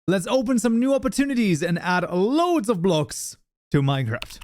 Let's open some new opportunities and add loads of blocks to Minecraft.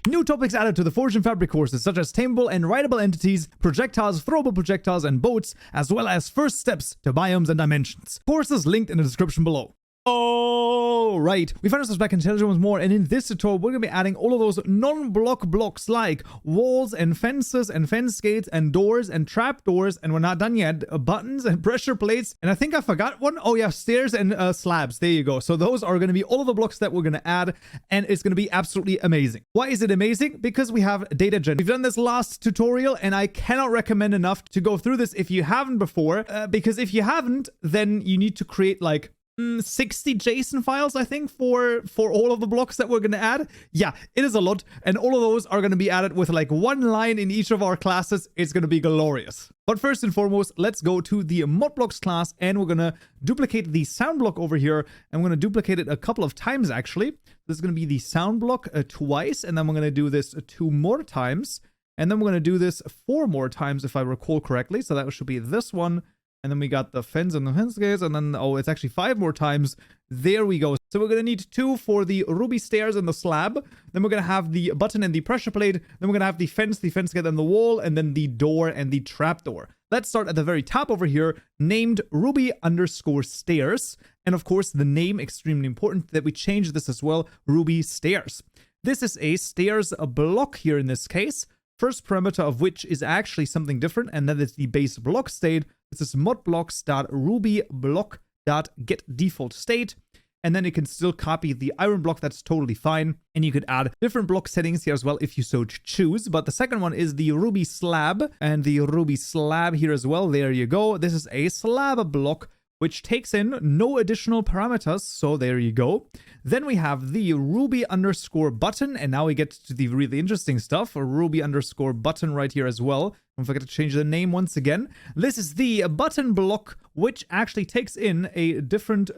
New topics added to the Forge and Fabric courses, such as tameable and rideable entities, projectiles, throwable projectiles, and boats, as well as first steps to biomes and dimensions. Courses linked in the description below. Oh, right. We found ourselves back in Challenge once more, and in this tutorial, we're going to be adding all of those non-block blocks like walls and fences and fence gates and doors and trapdoors, and we're not done yet, buttons and pressure plates, and I think I forgot one. Oh yeah, stairs and slabs. There you go. So those are going to be all of the blocks that we're going to add, and it's going to be absolutely amazing. Why is it amazing? Because we have data gen. We've done this last tutorial, and I cannot recommend enough to go through this if you haven't before, because if you haven't, then you need to create like 60 JSON files, I think, for all of the blocks that we're going to add. Yeah, it is a lot, and all of those are going to be added with like one line in each of our classes. It's going to be glorious. But first and foremost, let's go to the mod blocks class, and we're going to duplicate the sound block over here, and we're going to duplicate it a couple of times, actually. This is going to be the sound block twice, and then we're going to do this 2 more times, and then we're going to do this 4 more times, if I recall correctly. So that should be this one. And then we got the fence and the fence gates, and then, oh, it's actually 5 more times. There we go. So we're going to need 2 for the ruby stairs and the slab. Then we're going to have the button and the pressure plate. Then we're going to have the fence gate, and the wall, and then the door and the trapdoor. Let's start at the very top over here, named ruby_stairs. And of course, the name, extremely important that we change this as well, ruby stairs. This is a stairs block here in this case. First parameter of which is actually something different, and that is the base block state. This is modblocks.rubyblock.getDefaultState, and then you can still copy the iron block. That's totally fine, and you could add different block settings here as well if you so choose. But the second one is the ruby slab, and the ruby slab here as well. There you go. This is a slab block which takes in no additional parameters, so there you go. Then we have the ruby_button, and now we get to the really interesting stuff, a ruby_button right here as well. Don't forget to change the name once again. This is the button block, which actually takes in a different,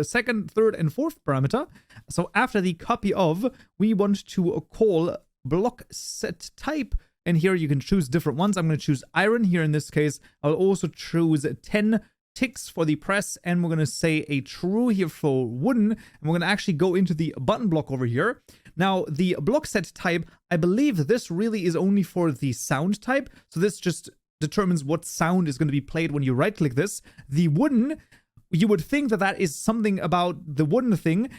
second, third, and fourth parameter. So after the copy of, we want to call block set type. And here you can choose different ones. I'm going to choose iron here in this case. I'll also choose 10 ticks for the press, and we're going to say a true here for wooden, and we're going to actually go into the button block over here. Now, the block set type, I believe this really is only for the sound type, so this just determines what sound is going to be played when you right click this. The wooden, you would think that that is something about the wooden thing.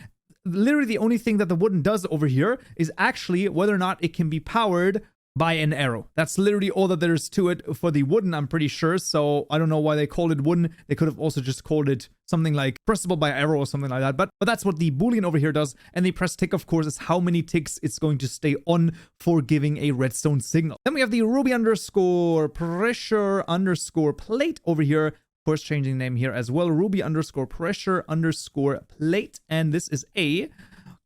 Literally the only thing that the wooden does over here is actually whether or not it can be powered by an arrow. That's literally all that there is to it for the wooden, I'm pretty sure. So I don't know why they called it wooden. They could have also just called it something like pressable by arrow or something like that. But that's what the boolean over here does. And the press tick, of course, is how many ticks it's going to stay on for giving a redstone signal. Then we have the ruby_pressure_plate over here. Of course, changing name here as well. ruby_pressure_plate. And this is a,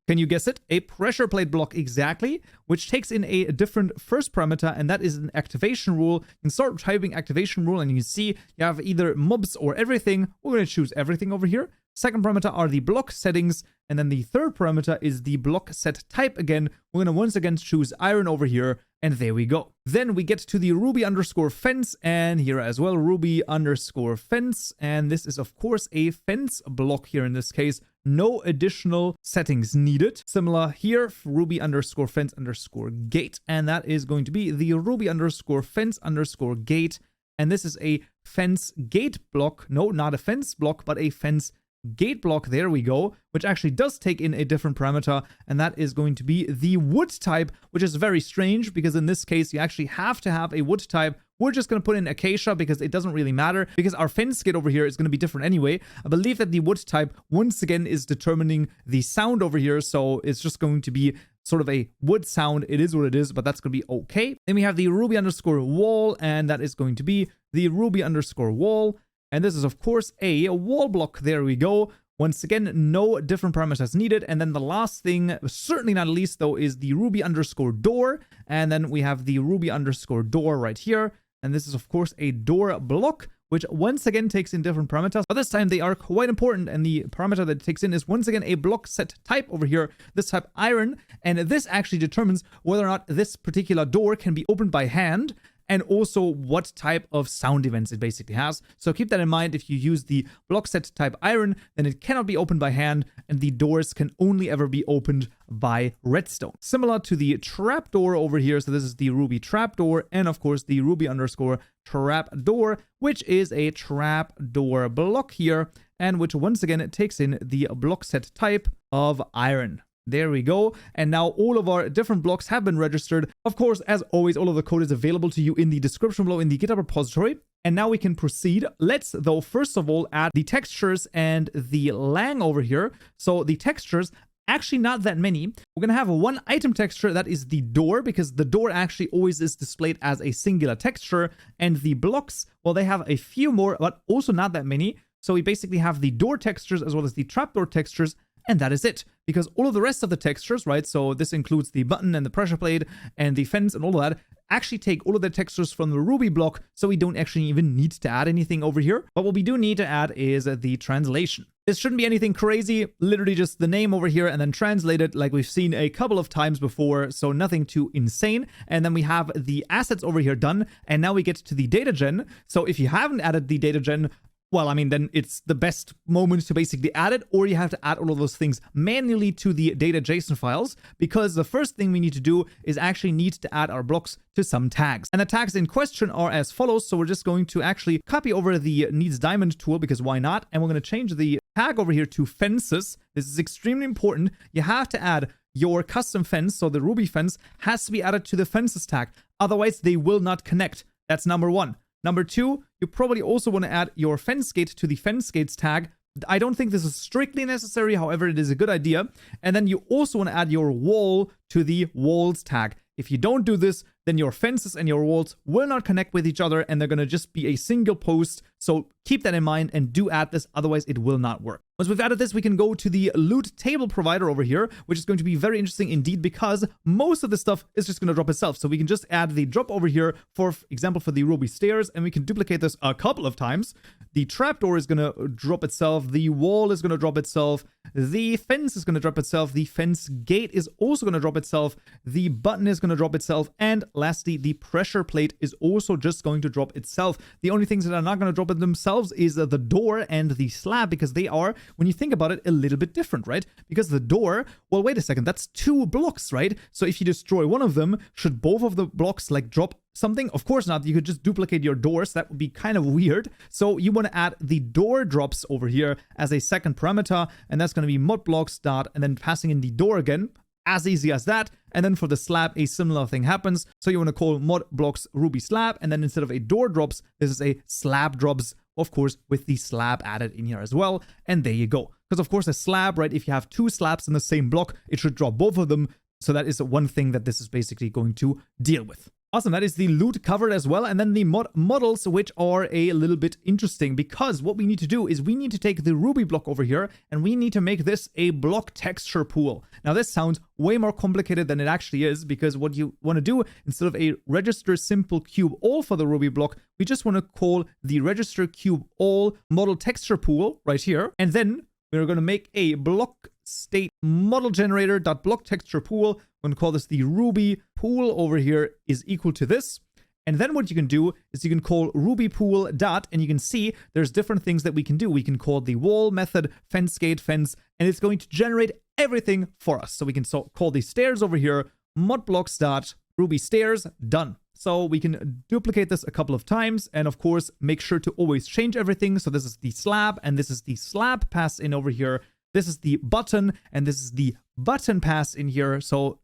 can you guess it? A pressure plate block, exactly, which takes in a different first parameter, and that is an activation rule. You can start typing activation rule, and you can see you have either mobs or everything. We're going to choose everything over here. Second parameter are the block settings, and then the third parameter is the block set type again. We're going to once again choose iron over here, and there we go. Then we get to the ruby_fence, and here as well, ruby_fence, and this is of course a fence block here in this case. No additional settings needed. Similar here, ruby_fence_gate, and that is going to be the ruby_fence_gate, and this is a fence gate block. No, not a fence block, but a fence gate block. There we go, which actually does take in a different parameter, and that is going to be the wood type, which is very strange because in this case you actually have to have a wood type. We're just going to put in acacia because it doesn't really matter, because our fence gate over here is going to be different anyway. I believe that the wood type once again is determining the sound over here, so it's just going to be sort of a wood sound. It is what it is, but that's going to be okay. Then we have the ruby_wall, and that is going to be the ruby_wall. And this is, of course, a wall block. There we go. Once again, no different parameters needed. And then the last thing, certainly not least, though, is the ruby_door. And then we have the ruby_door right here. And this is, of course, a door block, which once again takes in different parameters. But this time they are quite important. And the parameter that it takes in is once again a block set type over here. This type iron. And this actually determines whether or not this particular door can be opened by hand. and also what type of sound events it basically has. So keep that in mind. If you use the block set type iron, then it cannot be opened by hand, and the doors can only ever be opened by redstone. Similar to the trapdoor over here. So this is the Ruby trapdoor, and of course the Ruby underscore trapdoor, which is a trapdoor block here, and which once again it takes in the block set type of iron. There we go. And now all of our different blocks have been registered. Of course, as always, all of the code is available to you in the description below in the GitHub repository. And now we can proceed. Let's, though, first of all, add the textures and the lang over here. So the textures, actually not that many. We're going to have one item texture, that is the door, because the door actually always is displayed as a singular texture. And the blocks, well, they have a few more, but also not that many. So we basically have the door textures as well as the trapdoor textures, and that is it. Because all of the rest of the textures, right, so this includes the button and the pressure plate and the fence and all of that, actually take all of the textures from the Ruby block, so we don't actually even need to add anything over here. But what we do need to add is the translation. This shouldn't be anything crazy, literally just the name over here and then translate it like we've seen a couple of times before, so nothing too insane. And then we have the assets over here done, and now we get to the data gen. So if you haven't added the data gen, well, I mean, then it's the best moment to basically add it, or you have to add all of those things manually to the data.json files, because the first thing we need to do is actually need to add our blocks to some tags. And the tags in question are as follows. So we're just going to actually copy over the needs diamond tool, because why not? And we're going to change the tag over here to fences. This is extremely important. You have to add your custom fence, so the Ruby fence has to be added to the fences tag. Otherwise, they will not connect. That's number one. Number two, you probably also want to add your fence gate to the fence gates tag. I don't think this is strictly necessary, however, it is a good idea. And then you also want to add your wall to the walls tag. If you don't do this, then your fences and your walls will not connect with each other, and they're going to just be a single post. So keep that in mind and do add this, otherwise it will not work. Once we've added this, we can go to the loot table provider over here, which is going to be very interesting indeed, because most of the stuff is just going to drop itself. So we can just add the drop over here, for example, for the Ruby stairs, and we can duplicate this a couple of times. The trapdoor is going to drop itself, the wall is going to drop itself, the fence is going to drop itself, the fence gate is also going to drop itself, the button is going to drop itself, and lastly, the pressure plate is also just going to drop itself. The only things that are not going to drop it themselves is the door and the slab, because they are, when you think about it, a little bit different, right? Because the door, well, wait a second, that's two blocks, right? So if you destroy one of them, should both of the blocks like drop something? Of course not. You could just duplicate your doors. That would be kind of weird. So you want to add the door drops over here as a second parameter, and that's going to be modblocks dot, and then passing in the door again. As easy as that. And then for the slab, a similar thing happens. So you want to call mod blocks Ruby slab, and then instead of a door drops, this is a slab drops, of course, with the slab added in here as well. And there you go. Because of course a slab, right, if you have two slabs in the same block, it should drop both of them. So that is one thing that this is basically going to deal with. Awesome, that is the loot covered as well. And then the models, which are a little bit interesting, because what we need to do is we need to take the Ruby block over here and we need to make this a block texture pool. Now this sounds way more complicated than it actually is, because what you want to do, instead of a register simple cube all for the Ruby block, we just want to call the register cube all model texture pool right here. And then we're going to make a block state model generator dot block texture pool. I'm going to call this the Ruby pool over here is equal to this. And then what you can do is you can call Ruby pool dot, and you can see there's different things that we can do. We can call the wall method fence gate fence, and it's going to generate everything for us. So we can call the stairs over here modblocks dot Ruby stairs, done. So we can duplicate this a couple of times, and of course make sure to always change everything. So this is the slab, and this is the slab pass in over here. This is the button, and this is the button pass in here. So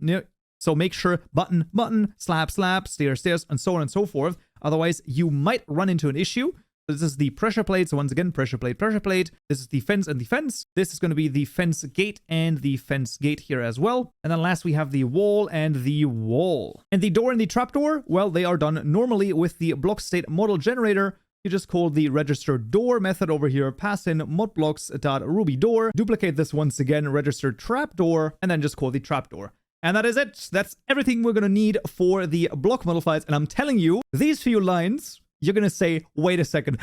make sure button, slab, stairs, and so on and so forth. Otherwise, you might run into an issue. This is the pressure plate. So once again, pressure plate. This is the fence and the fence. This is going to be the fence gate and the fence gate here as well. And then last, we have the wall and the wall. And the door and the trapdoor, well, they are done normally with the block state model generator. You just call the register door method over here, pass in modblocks.Ruby door, duplicate this once again, register trapdoor, and then just call the trapdoor. And that is it. That's everything we're going to need for the block model files. And I'm telling you, these few lines, you're going to say, wait a second,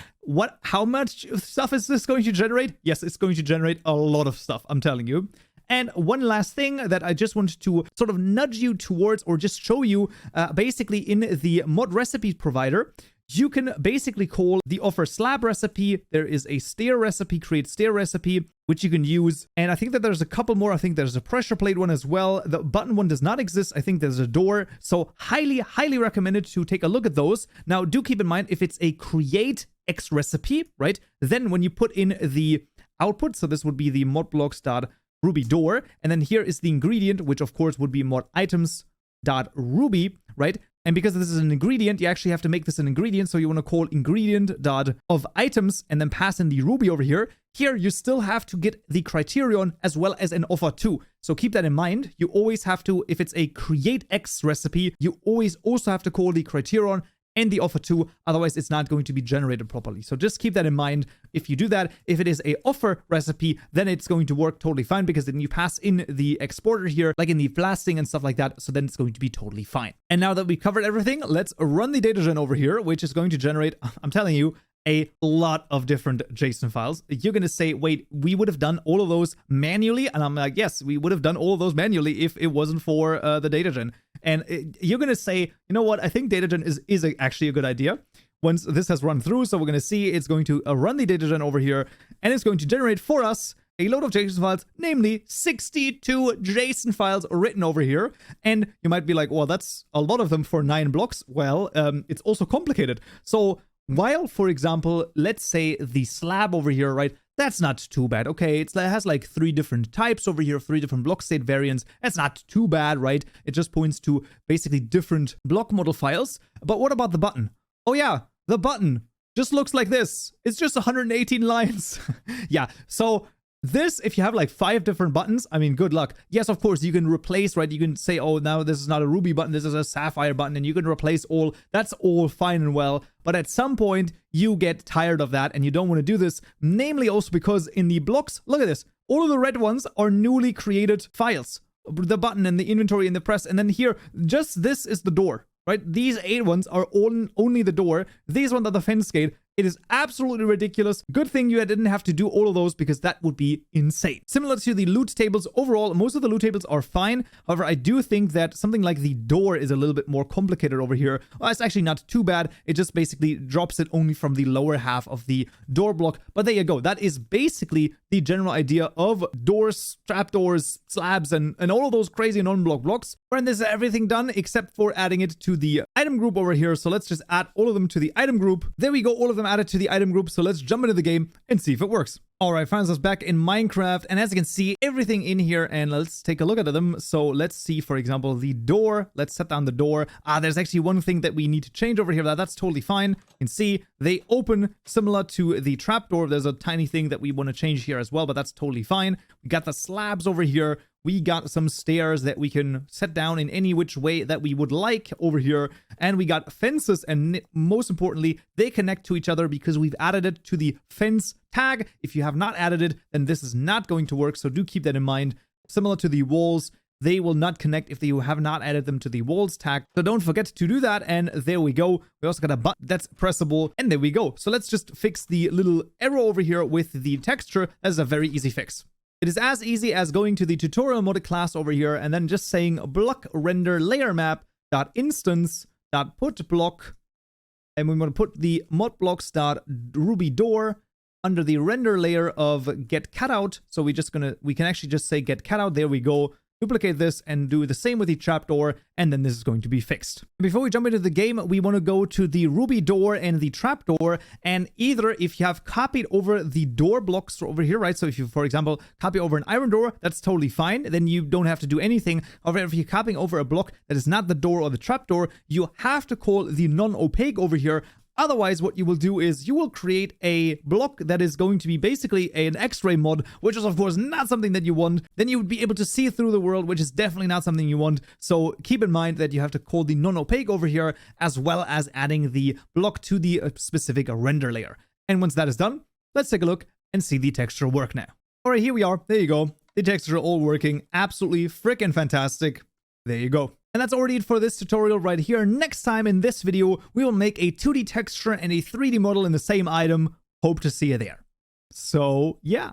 how much stuff is this going to generate? Yes, it's going to generate a lot of stuff, I'm telling you. And one last thing that I just wanted to sort of nudge you towards, or just show you, basically in the mod recipe provider, you can basically call the offer slab recipe. There is a stair recipe, create stair recipe, which you can use. And I think that there's a couple more. I think there's a pressure plate one as well. The button one does not exist. I think there's a door. So highly recommended to take a look at those. Now, do keep in mind, if it's a create X recipe, right? Then when you put in the output, so this would be the modblocks.ruby door, and then here is the ingredient, which of course would be mod items.ruby, right? And because this is an ingredient, you actually have to make this an ingredient. So you want to call ingredient.ofItems and then pass in the Ruby over here. Here, you still have to get the criterion as well as an offer too. So keep that in mind. You always have to, if it's a create X recipe, you always also have to call the criterion and the offer too, otherwise it's not going to be generated properly. So just keep that in mind. If you do that, if it is a offer recipe, then it's going to work totally fine, because then you pass in the exporter here, like in the blasting and stuff like that. So then it's going to be totally fine. And now that we've covered everything, let's run the data gen over here, which is going to generate, I'm telling you, a lot of different JSON files. You're going to say, wait, we would have done all of those manually? And I'm like, yes, we would have done all of those manually if it wasn't for the data gen. And you're going to say, you know what, I think data gen is actually a good idea. Once this has run through, so we're going to see it's going to run the data gen over here, and it's going to generate for us a load of JSON files, namely 62 JSON files written over here. And you might be like, well, that's a lot of them for 9 blocks. Well, it's also complicated. So while, for example, let's say the slab over here, right, that's not too bad. Okay, it has like 3 different types over here, 3 different block state variants. That's not too bad, right? It just points to basically different block model files. But what about the button? Oh yeah, the button just looks like this. It's just 118 lines. Yeah, so this, if you have like 5 different buttons, I mean, good luck. Yes, of course, you can replace, right? You can say, oh, now this is not a Ruby button, this is a Sapphire button, and you can replace all. That's all fine and well. But at some point, you get tired of that, and you don't want to do this. Namely, also because in the blocks, look at this. All of the red ones are newly created files. The button and the inventory and the press. And then here, just this is the door, right? These 8 ones are only the door. These ones are the fence gate. It is absolutely ridiculous. Good thing you didn't have to do all of those, because that would be insane. Similar to the loot tables, overall, most of the loot tables are fine. However, I do think that something like the door is a little bit more complicated over here. Well, it's actually not too bad. It just basically drops it only from the lower half of the door block. But there you go. That is basically the general idea of doors, trapdoors, slabs, and all of those crazy non-block blocks. And this is everything done except for adding it to the item group over here. So let's just add all of them to the item group. There we go. All of them added to the item group. So let's jump into the game and see if it works. All right, friends, us back in Minecraft, and as you can see, everything in here, and let's take a look at them. So let's see, for example, the door. Let's set down the door. There's actually one thing that we need to change over here. That's totally fine. You can see they open similar to the trapdoor. There's a tiny thing that we want to change here as well, but that's totally fine. We got the slabs over here. We got some stairs that we can set down in any which way that we would like over here. And we got fences, and most importantly, they connect to each other because we've added it to the fence tag. If you have not added it, then this is not going to work. So do keep that in mind. Similar to the walls, they will not connect if you have not added them to the walls tag. So don't forget to do that. And there we go. We also got a button that's pressable. And there we go. So let's just fix the little arrow over here with the texture. That's a very easy fix. It is as easy as going to the tutorial mode class over here and then just saying block render layer map dot instance dot put block, and we want to put the modblocks.ruby door under the render layer of get cutout. So we can actually just say get cutout. There we go. Duplicate this and do the same with the trapdoor, and then this is going to be fixed. Before we jump into the game, we want to go to the Ruby door and the trapdoor, and either if you have copied over the door blocks over here, right? So if you, for example, copy over an iron door, that's totally fine. Then you don't have to do anything. However, if you're copying over a block that is not the door or the trapdoor, you have to call the non-opaque over here. Otherwise, what you will do is you will create a block that is going to be basically an X-ray mod, which is, of course, not something that you want. Then you would be able to see through the world, which is definitely not something you want. So keep in mind that you have to call the non-opaque over here, as well as adding the block to the specific render layer. And once that is done, let's take a look and see the texture work now. All right, here we are. There you go. The texture all working. Absolutely freaking fantastic. There you go. And that's already it for this tutorial right here. Next time in this video, we will make a 2D texture and a 3D model in the same item. Hope to see you there. So, yeah.